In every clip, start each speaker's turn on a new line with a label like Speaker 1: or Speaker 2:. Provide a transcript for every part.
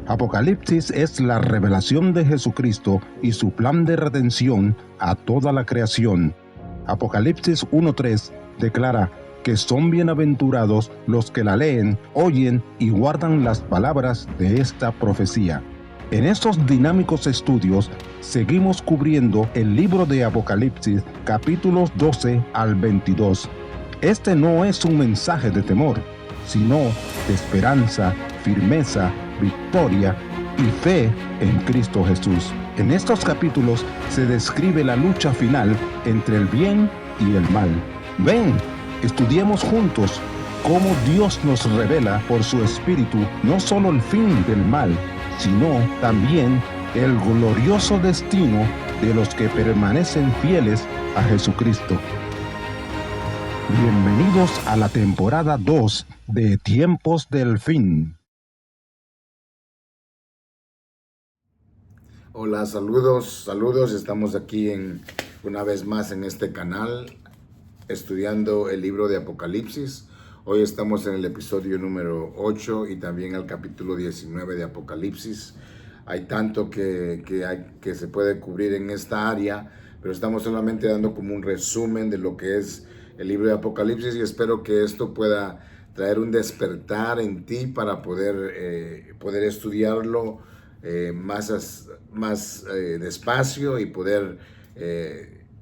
Speaker 1: Apocalipsis es la revelación de Jesucristo y su plan de redención a toda la creación. Apocalipsis 1:3 declara que son bienaventurados los que la leen, oyen y guardan las palabras de esta profecía. En estos dinámicos estudios seguimos cubriendo el libro de Apocalipsis, capítulos 12 al 22. Este no es un mensaje de temor, sino de esperanza, firmeza, victoria y fe en Cristo Jesús. En estos capítulos se describe la lucha final entre el bien y el mal. Ven, estudiemos juntos cómo Dios nos revela por su Espíritu no solo el fin del mal, sino también el glorioso destino de los que permanecen fieles a Jesucristo. Bienvenidos a la temporada 2 de Tiempos del Fin.
Speaker 2: Hola, saludos. Estamos aquí una vez más en este canal estudiando el libro de Apocalipsis. Hoy estamos en el episodio número 8 y también el capítulo 19 de Apocalipsis. Hay tanto que se puede cubrir en esta área, pero estamos solamente dando como un resumen de lo que es el libro de Apocalipsis y espero que esto pueda traer un despertar en ti para poder estudiarlo más despacio y poder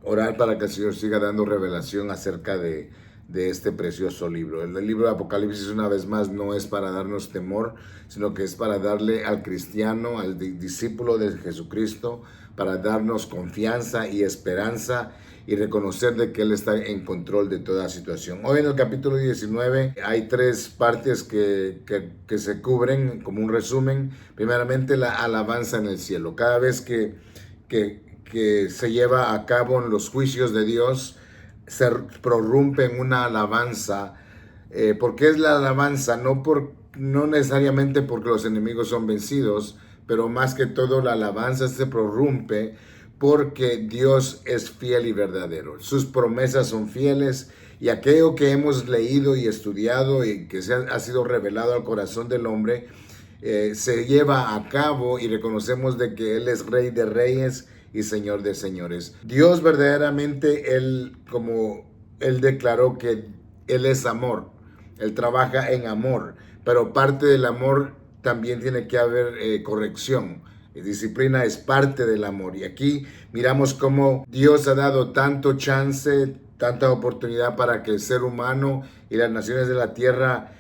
Speaker 2: orar para que el Señor siga dando revelación acerca de este precioso libro. El libro de Apocalipsis, una vez más, no es para darnos temor, sino que es para darle al cristiano, al discípulo de Jesucristo, para darnos confianza y esperanza y reconocer de que Él está en control de toda situación. Hoy en el capítulo 19 hay tres partes que se cubren como un resumen. Primeramente, la alabanza en el cielo. Cada vez que se lleva a cabo en los juicios de Dios, se prorrumpe en una alabanza. ¿Por qué es la alabanza? No necesariamente porque los enemigos son vencidos, pero más que todo la alabanza se prorrumpe porque Dios es fiel y verdadero. Sus promesas son fieles y aquello que hemos leído y estudiado y que ha sido revelado al corazón del hombre se lleva a cabo y reconocemos de que Él es Rey de Reyes y Señor de señores. Dios verdaderamente, como Él declaró que Él es amor, Él trabaja en amor, pero parte del amor también tiene que haber corrección. Disciplina es parte del amor. Y aquí miramos cómo Dios ha dado tanto chance, tanta oportunidad para que el ser humano y las naciones de la tierra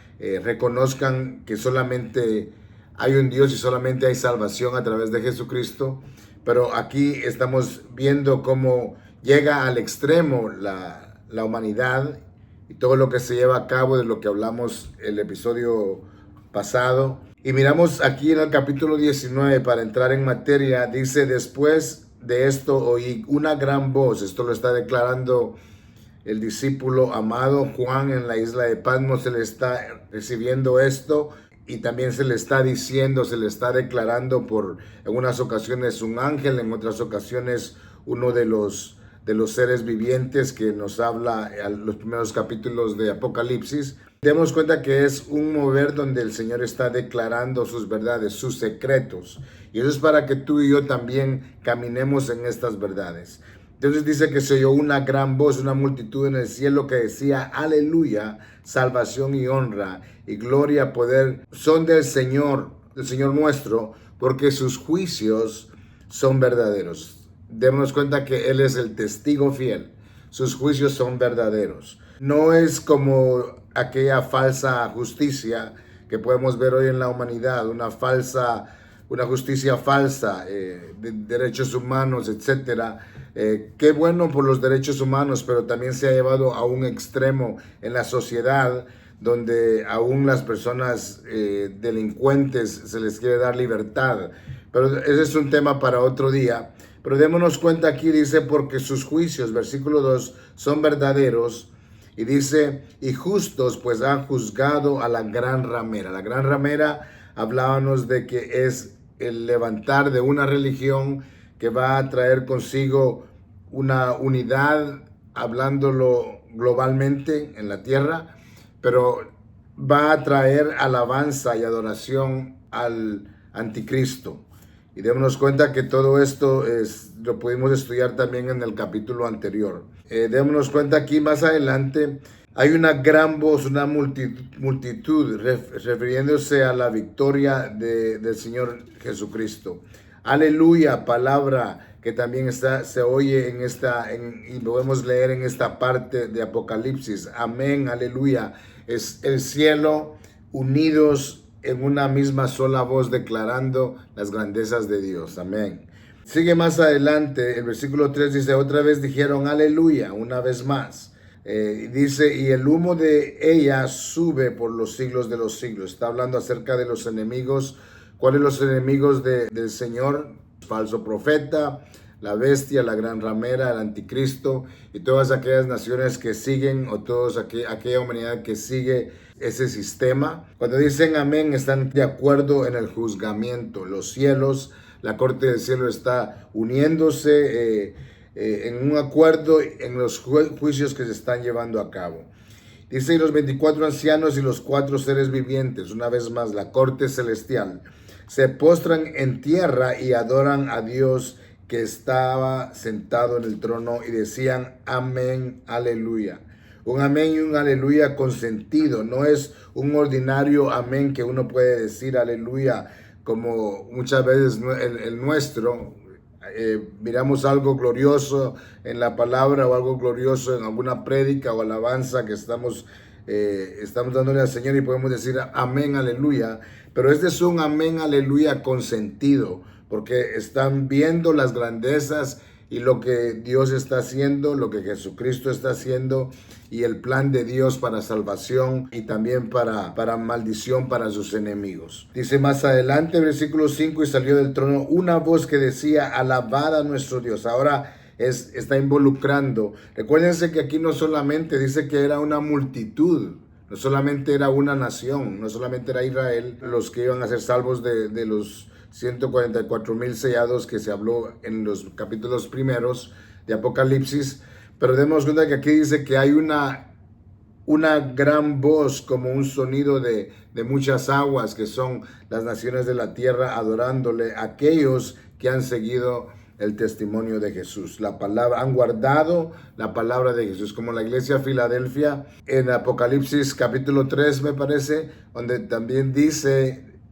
Speaker 2: reconozcan que solamente hay un Dios y solamente hay salvación a través de Jesucristo. Pero aquí estamos viendo cómo llega al extremo la humanidad y todo lo que se lleva a cabo, de lo que hablamos el episodio pasado. Y miramos aquí en el capítulo 19, para entrar en materia, dice: después de esto oí una gran voz. Esto lo está declarando el discípulo amado Juan en la isla de Patmos. Se le está recibiendo esto y también se le está diciendo, se le está declarando en unas ocasiones un ángel, en otras ocasiones uno de los seres vivientes que nos habla en los primeros capítulos de Apocalipsis. Demos cuenta que es un mover donde el Señor está declarando sus verdades, sus secretos. Y eso es para que tú y yo también caminemos en estas verdades. Entonces dice que se oyó una gran voz, una multitud en el cielo que decía: aleluya, salvación y honra y gloria, poder son del Señor nuestro, porque sus juicios son verdaderos. Démonos cuenta que Él es el testigo fiel. Sus juicios son verdaderos. No es como aquella falsa justicia que podemos ver hoy en la humanidad, una justicia falsa, de derechos humanos, etcétera. Qué bueno por los derechos humanos, pero también se ha llevado a un extremo en la sociedad, donde aún las personas delincuentes se les quiere dar libertad. Pero ese es un tema para otro día. Pero démonos cuenta, aquí dice: porque sus juicios, versículo 2, son verdaderos. Y dice: y justos, pues han juzgado a la gran ramera. La gran ramera, hablábamos de que es el levantar de una religión que va a traer consigo una unidad, hablándolo globalmente en la tierra, pero va a traer alabanza y adoración al anticristo. Y démonos cuenta que todo esto lo pudimos estudiar también en el capítulo anterior. Démonos cuenta aquí más adelante, hay una gran voz, una multitud refiriéndose a la victoria del Señor Jesucristo. Aleluya, palabra que también se oye y podemos leer en esta parte de Apocalipsis. Amén, aleluya. Es el cielo unidos en una misma sola voz declarando las grandezas de Dios. Amén. Sigue más adelante, el versículo 3 dice, otra vez dijeron aleluya, una vez más. Dice, y el humo de ella sube por los siglos de los siglos. Está hablando acerca de los enemigos. ¿Cuáles los enemigos del Señor? Falso profeta, la bestia, la gran ramera, el anticristo y todas aquellas naciones que siguen o aquella humanidad que sigue ese sistema. Cuando dicen amén, están de acuerdo en el juzgamiento. Los cielos, la corte del cielo está uniéndose en un acuerdo en los juicios que se están llevando a cabo. Dice, y los 24 ancianos y los 4 seres vivientes, una vez más, la corte celestial, se postran en tierra y adoran a Dios que estaba sentado en el trono y decían amén, aleluya. Un amén y un aleluya con sentido, no es un ordinario amén que uno puede decir aleluya como muchas veces el nuestro. Miramos algo glorioso en la palabra o algo glorioso en alguna prédica o alabanza que estamos dándole al Señor y podemos decir amén, aleluya, pero este es un amén, aleluya con sentido, porque están viendo las grandezas y lo que Dios está haciendo, lo que Jesucristo está haciendo y el plan de Dios para salvación y también para maldición para sus enemigos. Dice más adelante, versículo 5, y salió del trono una voz que decía, alabad a nuestro Dios. Ahora está involucrando. Recuérdense que aquí no solamente dice que era una multitud, no solamente era una nación, no solamente era Israel los que iban a ser salvos de los 144,000 sellados que se habló en los capítulos primeros de Apocalipsis, pero demos cuenta que aquí dice que hay una gran voz como un sonido de muchas aguas, que son las naciones de la tierra adorándole a aquellos que han seguido el testimonio de Jesús. La palabra, han guardado la palabra de Jesús, como la iglesia de Filadelfia en Apocalipsis capítulo 3 me parece, donde también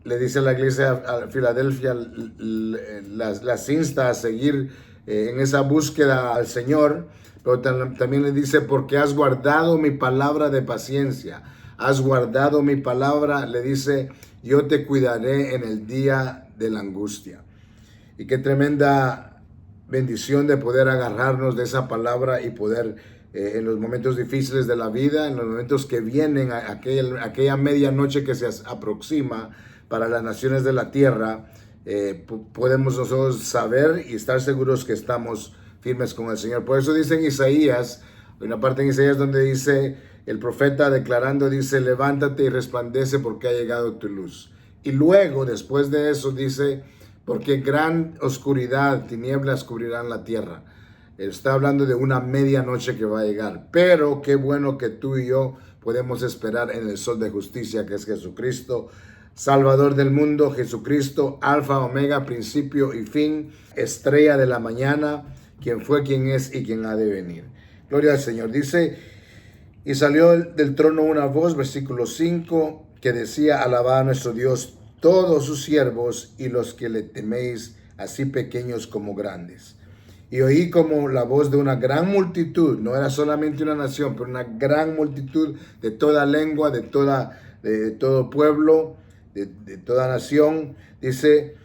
Speaker 2: le dice a la iglesia a Filadelfia, las insta a seguir en esa búsqueda al Señor, pero también le dice, porque has guardado mi palabra de paciencia, has guardado mi palabra, le dice, yo te cuidaré en el día de la angustia. Y qué tremenda bendición de poder agarrarnos de esa palabra y poder en los momentos difíciles de la vida, en los momentos que vienen, aquella medianoche que se aproxima para las naciones de la tierra, podemos nosotros saber y estar seguros que estamos firmes con el Señor. Por eso dice en Isaías, hay una parte en Isaías donde dice, el profeta declarando, dice, levántate y resplandece porque ha llegado tu luz. Y luego, después de eso, dice, porque gran oscuridad, tinieblas cubrirán la tierra. Está hablando de una medianoche que va a llegar. Pero qué bueno que tú y yo podemos esperar en el sol de justicia, que es Jesucristo, Salvador del mundo, Jesucristo, Alfa, Omega, principio y fin, estrella de la mañana, quien fue, quien es y quien ha de venir. Gloria al Señor. Dice, y salió del trono una voz, versículo 5, que decía, alabad a nuestro Dios todos sus siervos y los que le teméis, así pequeños como grandes. Y oí como la voz de una gran multitud, no era solamente una nación, pero una gran multitud de toda lengua, de todo pueblo, de toda nación. Dice,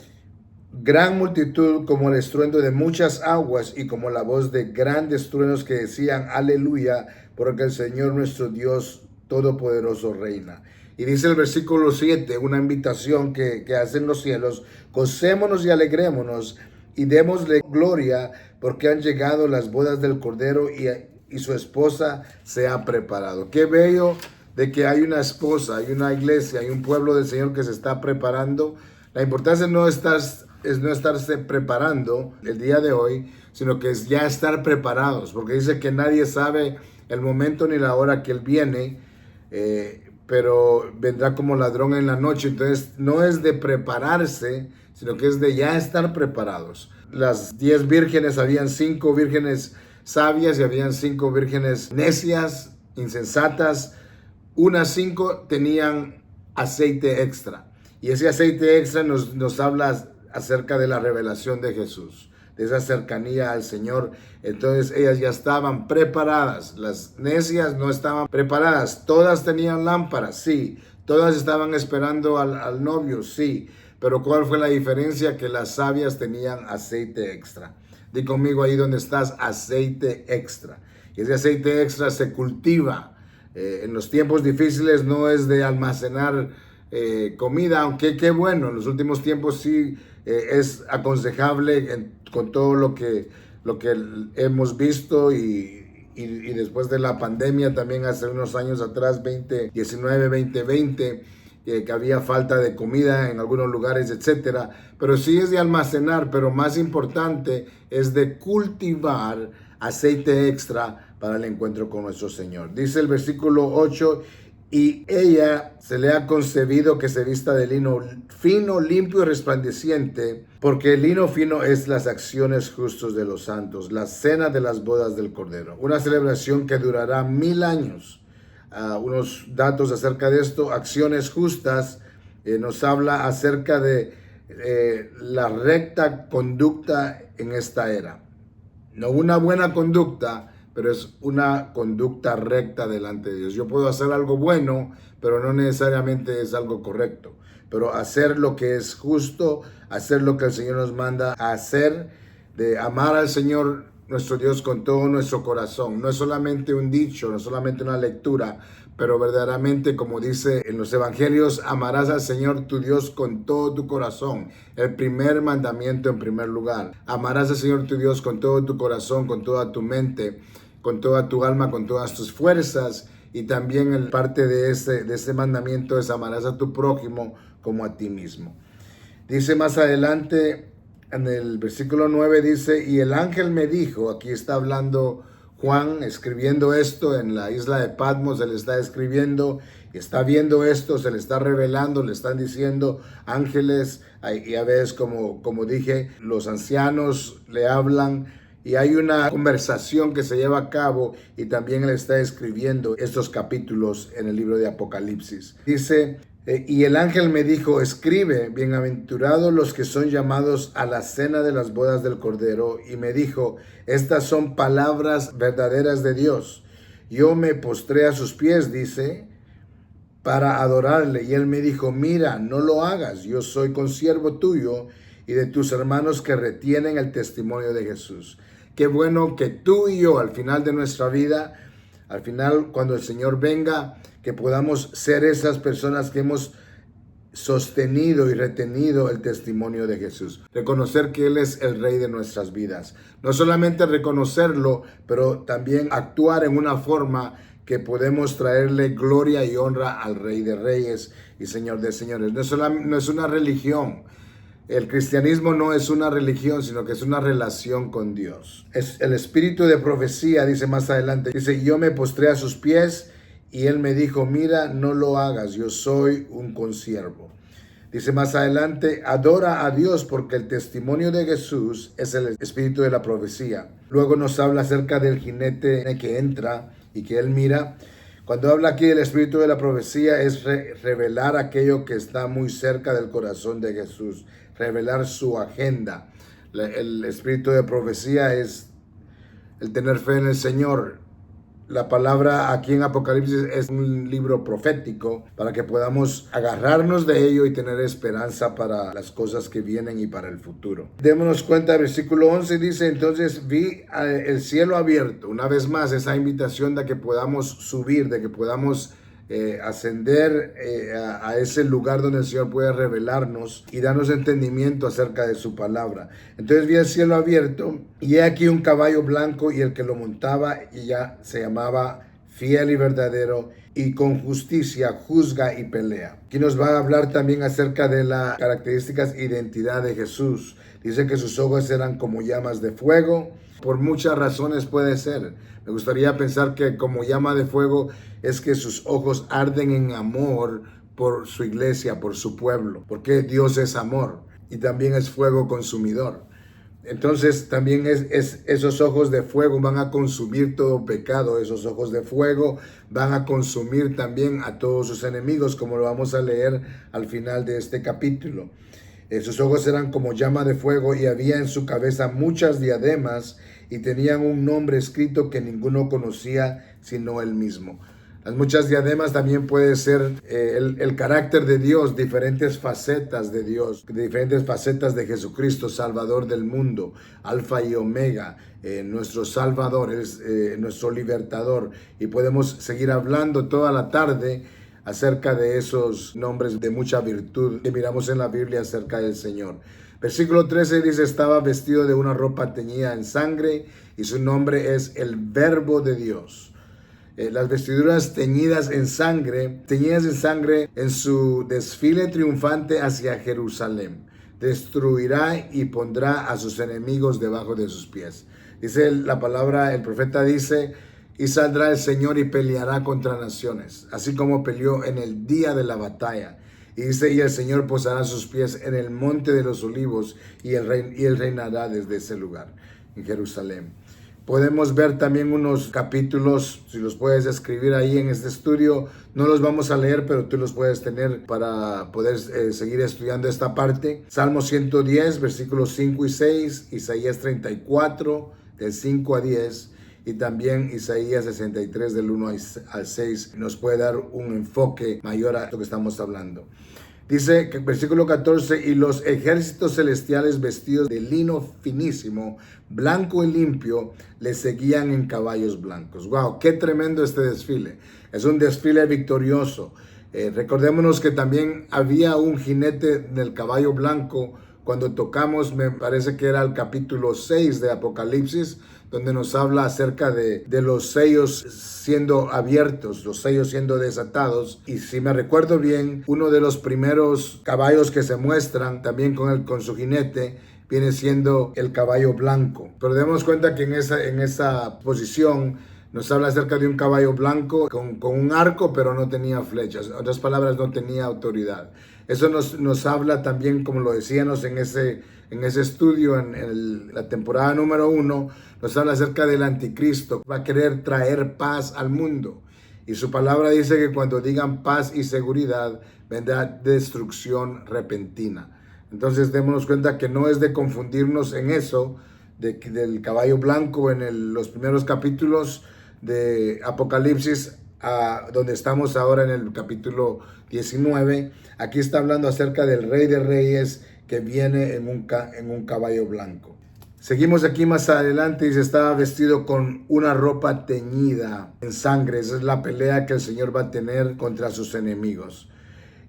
Speaker 2: gran multitud como el estruendo de muchas aguas y como la voz de grandes truenos que decían, aleluya, porque el Señor nuestro Dios Todopoderoso reina. Y dice el versículo 7, una invitación que hacen los cielos, gocémonos y alegrémonos y démosle gloria porque han llegado las bodas del Cordero y su esposa se ha preparado. Qué bello de que hay una esposa, hay una iglesia, hay un pueblo del Señor que se está preparando. La importancia no es no estarse preparando el día de hoy, sino que es ya estar preparados, porque dice que nadie sabe el momento ni la hora que Él viene, pero vendrá como ladrón en la noche. Entonces no es de prepararse, sino que es de ya estar preparados. Las 10 vírgenes, habían 5 vírgenes sabias y habían 5 vírgenes necias, insensatas. Unas 5 tenían aceite extra. Y ese aceite extra nos habla acerca de la revelación de Jesús, de esa cercanía al Señor. Entonces ellas ya estaban preparadas. Las necias no estaban preparadas. Todas tenían lámparas, sí. Todas estaban esperando al novio, sí. Pero ¿cuál fue la diferencia? Que las sabias tenían aceite extra. Di conmigo ahí donde estás, aceite extra. Y ese aceite extra se cultiva. En los tiempos difíciles no es de almacenar comida, aunque qué bueno, en los últimos tiempos sí es aconsejable con todo lo que hemos visto y después de la pandemia también hace unos años atrás, 2019, 2020, que había falta de comida en algunos lugares, etcétera. Pero sí es de almacenar, pero más importante es de cultivar aceite extra para el encuentro con nuestro Señor. Dice el versículo 8, y ella se le ha concebido que se vista de lino fino, limpio y resplandeciente, porque el lino fino es las acciones justas de los santos, la cena de las bodas del Cordero, una celebración que durará 1000 años. Unos datos acerca de esto: acciones justas, nos habla acerca de la recta conducta en esta era. No una buena conducta, pero es una conducta recta delante de Dios. Yo puedo hacer algo bueno, pero no necesariamente es algo correcto. Pero hacer lo que es justo, hacer lo que el Señor nos manda a hacer, de amar al Señor nuestro Dios con todo nuestro corazón. No es solamente un dicho, no es solamente una lectura, pero verdaderamente, como dice en los evangelios, amarás al Señor tu Dios con todo tu corazón. El primer mandamiento en primer lugar. Amarás al Señor tu Dios con todo tu corazón, con toda tu mente, con toda tu alma, con todas tus fuerzas. Y también en parte de ese mandamiento es amarás a tu prójimo como a ti mismo. Dice más adelante, en el versículo 9 dice, y el ángel me dijo, aquí está hablando Juan, escribiendo esto en la isla de Patmos, se le está escribiendo, y está viendo esto, se le está revelando, le están diciendo ángeles, y a veces, como dije, los ancianos le hablan, y hay una conversación que se lleva a cabo, y también él está escribiendo estos capítulos en el libro de Apocalipsis. Dice, y el ángel me dijo, escribe, bienaventurados los que son llamados a la cena de las bodas del Cordero. Y me dijo, estas son palabras verdaderas de Dios. Yo me postré a sus pies, dice, para adorarle. Y él me dijo, mira, no lo hagas, yo soy consiervo tuyo y de tus hermanos que retienen el testimonio de Jesús. Qué bueno que tú y yo al final de nuestra vida, al final cuando el Señor venga, que podamos ser esas personas que hemos sostenido y retenido el testimonio de Jesús. Reconocer que Él es el Rey de nuestras vidas. No solamente reconocerlo, pero también actuar en una forma que podemos traerle gloria y honra al Rey de Reyes y Señor de Señores. No es una religión. El cristianismo no es una religión, sino que es una relación con Dios. Es el espíritu de profecía, dice más adelante. Dice, yo me postré a sus pies y él me dijo, mira, no lo hagas, yo soy un consiervo. Dice más adelante, adora a Dios porque el testimonio de Jesús es el espíritu de la profecía. Luego nos habla acerca del jinete que entra y que él mira. Cuando habla aquí del espíritu de la profecía es revelar aquello que está muy cerca del corazón de Jesús, revelar su agenda. El espíritu de profecía es el tener fe en el Señor. La palabra aquí en Apocalipsis es un libro profético para que podamos agarrarnos de ello y tener esperanza para las cosas que vienen y para el futuro. Démonos cuenta, el versículo 11 dice, entonces vi el cielo abierto. Una vez más, esa invitación de que podamos subir, de que podamos ascender a ese lugar donde el Señor puede revelarnos y darnos entendimiento acerca de su palabra. Entonces vi el cielo abierto y he aquí un caballo blanco y el que lo montaba y ya se llamaba fiel y verdadero, y con justicia juzga y pelea. Aquí nos va a hablar también acerca de las características e identidad de Jesús. Dice que sus ojos eran como llamas de fuego. Por muchas razones puede ser. Me gustaría pensar que como llama de fuego es que sus ojos arden en amor por su iglesia, por su pueblo, porque Dios es amor y también es fuego consumidor. Entonces también esos ojos de fuego van a consumir todo pecado. Esos ojos de fuego van a consumir también a todos sus enemigos, como lo vamos a leer al final de este capítulo. Sus ojos eran como llama de fuego y había en su cabeza muchas diademas y tenían un nombre escrito que ninguno conocía sino él mismo. Las muchas diademas también puede ser el carácter de Dios, diferentes facetas de Dios, diferentes facetas de Jesucristo, Salvador del mundo, Alfa y Omega, nuestro Salvador, es nuestro libertador. Y podemos seguir hablando toda la tarde acerca de esos nombres de mucha virtud que miramos en la Biblia acerca del Señor. Versículo 13 dice, estaba vestido de una ropa teñida en sangre y su nombre es el Verbo de Dios. Las vestiduras teñidas en sangre en su desfile triunfante hacia Jerusalén. Destruirá y pondrá a sus enemigos debajo de sus pies. Dice la palabra, el profeta dice, y saldrá el Señor y peleará contra naciones, así como peleó en el día de la batalla. Y dice, y el Señor posará sus pies en el monte de los olivos y él reinará desde ese lugar, en Jerusalén. Podemos ver también unos capítulos, si los puedes escribir ahí en este estudio. No los vamos a leer, pero tú los puedes tener para poder seguir estudiando esta parte. Salmo 110, versículos 5 y 6, Isaías 34, del 5 a 10, y también Isaías 63, del 1 al 6, nos puede dar un enfoque mayor a lo que estamos hablando. Dice, versículo 14, y los ejércitos celestiales vestidos de lino finísimo, blanco y limpio, le seguían en caballos blancos. ¡Wow! ¡Qué tremendo este desfile! Es un desfile victorioso. Recordémonos que también había un jinete del caballo blanco. Cuando tocamos, me parece que era el capítulo 6 de Apocalipsis, donde nos habla acerca de los sellos siendo abiertos, los sellos siendo desatados. Y si me recuerdo bien, uno de los primeros caballos que se muestran, también con su jinete, viene siendo el caballo blanco. Pero demos cuenta que en esa posición nos habla acerca de un caballo blanco con un arco, pero no tenía flechas. En otras palabras, no tenía autoridad. Eso nos habla también, como lo decíamos en ese estudio, en la temporada número 1, nos habla acerca del anticristo. Va a querer traer paz al mundo. Y su palabra dice que cuando digan paz y seguridad, vendrá destrucción repentina. Entonces démonos cuenta que no es de confundirnos en eso, del caballo blanco en los primeros capítulos de Apocalipsis, donde estamos ahora en el capítulo 19. Aquí está hablando acerca del Rey de Reyes que viene en un caballo blanco. Seguimos aquí más adelante y se estaba vestido con una ropa teñida en sangre. Esa es la pelea que el Señor va a tener contra sus enemigos.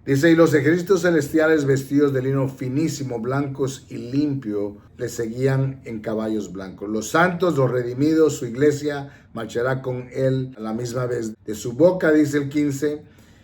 Speaker 2: Dice, y los ejércitos celestiales vestidos de lino finísimo, blancos y limpio, le seguían en caballos blancos. Los santos, los redimidos, su iglesia marchará con él a la misma vez. De su boca, dice el 15,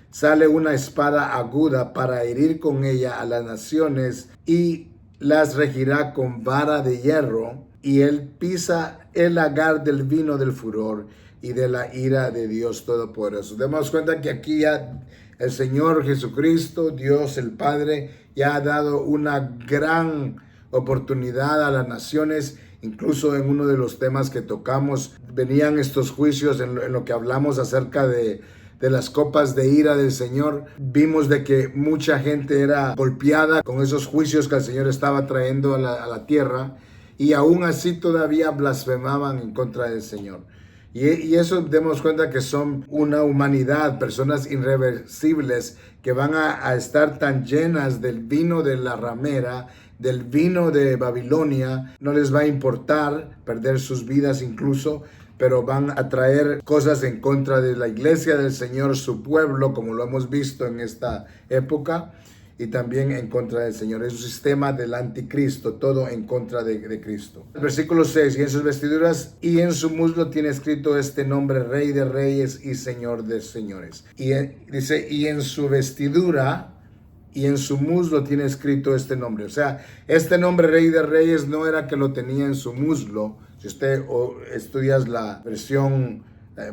Speaker 2: sale una espada aguda para herir con ella a las naciones y las regirá con vara de hierro, y él pisa el lagar del vino del furor y de la ira de Dios Todopoderoso. Demos cuenta que aquí ya el Señor Jesucristo, Dios el Padre, ya ha dado una gran oportunidad a las naciones. Incluso en uno de los temas que tocamos, venían estos juicios en lo que hablamos acerca de las copas de ira del Señor. Vimos de que mucha gente era golpeada con esos juicios que el Señor estaba trayendo a la tierra, y aún así todavía blasfemaban en contra del Señor. Y eso demos cuenta que son una humanidad, personas irreversibles que van a estar tan llenas del vino de la ramera, del vino de Babilonia. No les va a importar perder sus vidas incluso, pero van a traer cosas en contra de la iglesia del Señor, su pueblo, como lo hemos visto en esta época. y también en contra del Señor. Es un sistema del anticristo, todo en contra de Cristo. El versículo 6, y en sus vestiduras y en su muslo tiene escrito este nombre, Rey de Reyes y Señor de Señores. Y dice, y en su vestidura y en su muslo tiene escrito este nombre. O sea, este nombre Rey de Reyes no era que lo tenía en su muslo. Si usted estudias la versión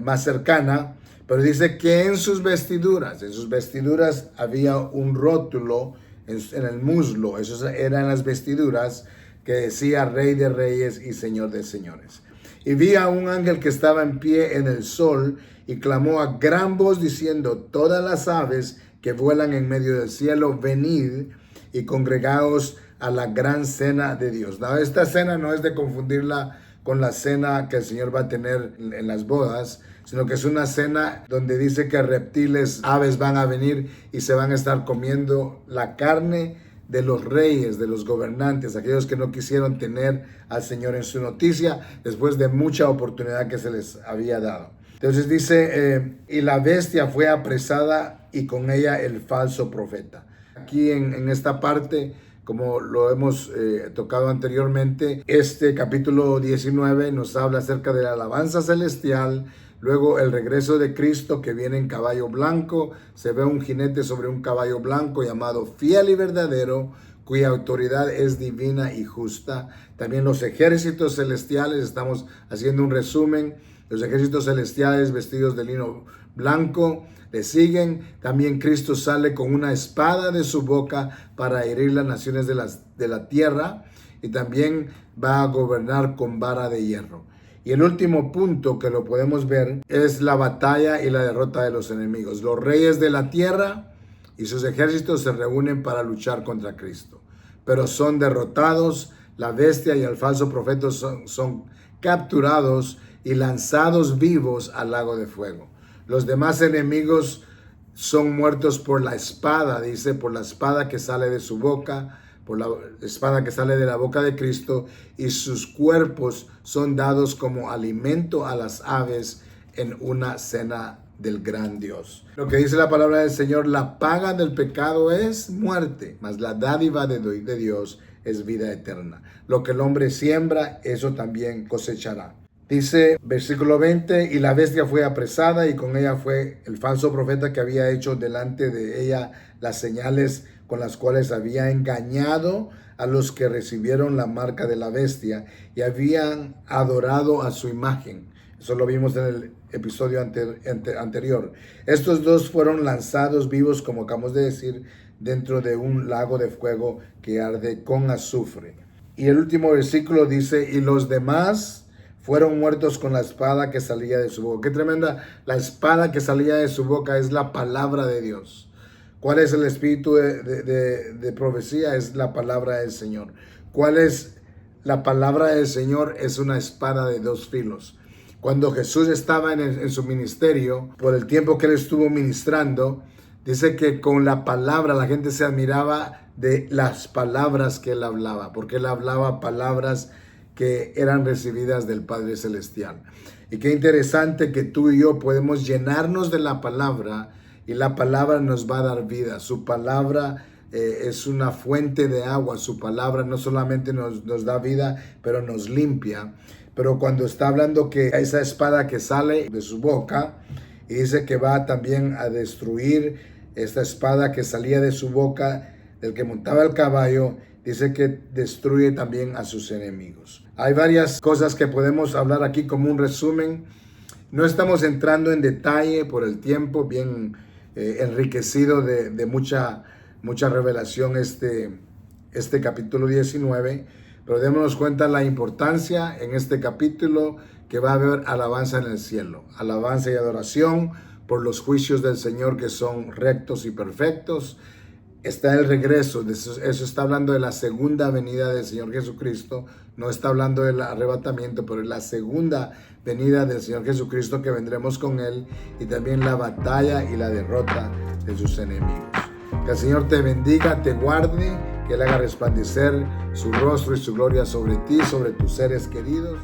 Speaker 2: más cercana, pero dice que en sus vestiduras había un rótulo en el muslo. Esas eran las vestiduras que decía Rey de Reyes y Señor de Señores. Y vi a un ángel que estaba en pie en el sol y clamó a gran voz diciendo, todas las aves que vuelan en medio del cielo, venid y congregaos a la gran cena de Dios. No, esta cena no es de confundirla con la cena que el Señor va a tener en las bodas, sino que es una cena donde dice que reptiles, aves van a venir y se van a estar comiendo la carne de los reyes, de los gobernantes, aquellos que no quisieron tener al Señor en su noticia después de mucha oportunidad que se les había dado. Entonces dice, y la bestia fue apresada y con ella el falso profeta. Aquí en esta parte, como lo hemos tocado anteriormente, este capítulo 19 nos habla acerca de la alabanza celestial, luego el regreso de Cristo que viene en caballo blanco, se ve un jinete sobre un caballo blanco llamado fiel y verdadero, cuya autoridad es divina y justa. También los ejércitos celestiales, estamos haciendo un resumen, los ejércitos celestiales vestidos de lino blanco le siguen. También Cristo sale con una espada de su boca para herir las naciones de la tierra, y también va a gobernar con vara de hierro. Y el último punto que lo podemos ver es la batalla y la derrota de los enemigos. Los reyes de la tierra y sus ejércitos se reúnen para luchar contra Cristo, pero son derrotados. La bestia y el falso profeta son capturados y lanzados vivos al lago de fuego. Los demás enemigos son muertos por la espada, dice, por la espada que sale de su boca, por la espada que sale de la boca de Cristo, y sus cuerpos son dados como alimento a las aves en una cena del gran Dios. Lo que dice la palabra del Señor, la paga del pecado es muerte, mas la dádiva de Dios es vida eterna. Lo que el hombre siembra, eso también cosechará. Dice versículo 20, y la bestia fue apresada y con ella fue el falso profeta que había hecho delante de ella las señales con las cuales había engañado a los que recibieron la marca de la bestia y habían adorado a su imagen. Eso lo vimos en el episodio anterior. Estos dos fueron lanzados vivos, como acabamos de decir, dentro de un lago de fuego que arde con azufre. Y el último versículo dice, y los demás fueron muertos con la espada que salía de su boca. Qué tremenda, la espada que salía de su boca es la palabra de Dios. ¿Cuál es el espíritu de profecía? Es la palabra del Señor. ¿Cuál es la palabra del Señor? Es una espada de dos filos. Cuando Jesús estaba en su ministerio, por el tiempo que él estuvo ministrando, dice que con la palabra la gente se admiraba de las palabras que él hablaba, porque él hablaba palabras que eran recibidas del Padre Celestial. Y qué interesante que tú y yo podemos llenarnos de la palabra y la palabra nos va a dar vida. Su palabra es una fuente de agua. Su palabra no solamente nos da vida, pero nos limpia. Pero cuando está hablando que esa espada que sale de su boca, y dice que va también a destruir esta espada que salía de su boca, del que montaba el caballo, dice que destruye también a sus enemigos. Hay varias cosas que podemos hablar aquí como un resumen. No estamos entrando en detalle por el tiempo, bien enriquecido de mucha revelación este capítulo 19, pero démonos cuenta la importancia en este capítulo que va a haber alabanza en el cielo, alabanza y adoración por los juicios del Señor que son rectos y perfectos. Está el regreso, eso está hablando de la segunda venida del Señor Jesucristo, no está hablando del arrebatamiento, pero es la segunda venida del Señor Jesucristo que vendremos con Él, y también la batalla y la derrota de sus enemigos. Que el Señor te bendiga, te guarde, que Él haga resplandecer su rostro y su gloria sobre ti, sobre tus seres queridos.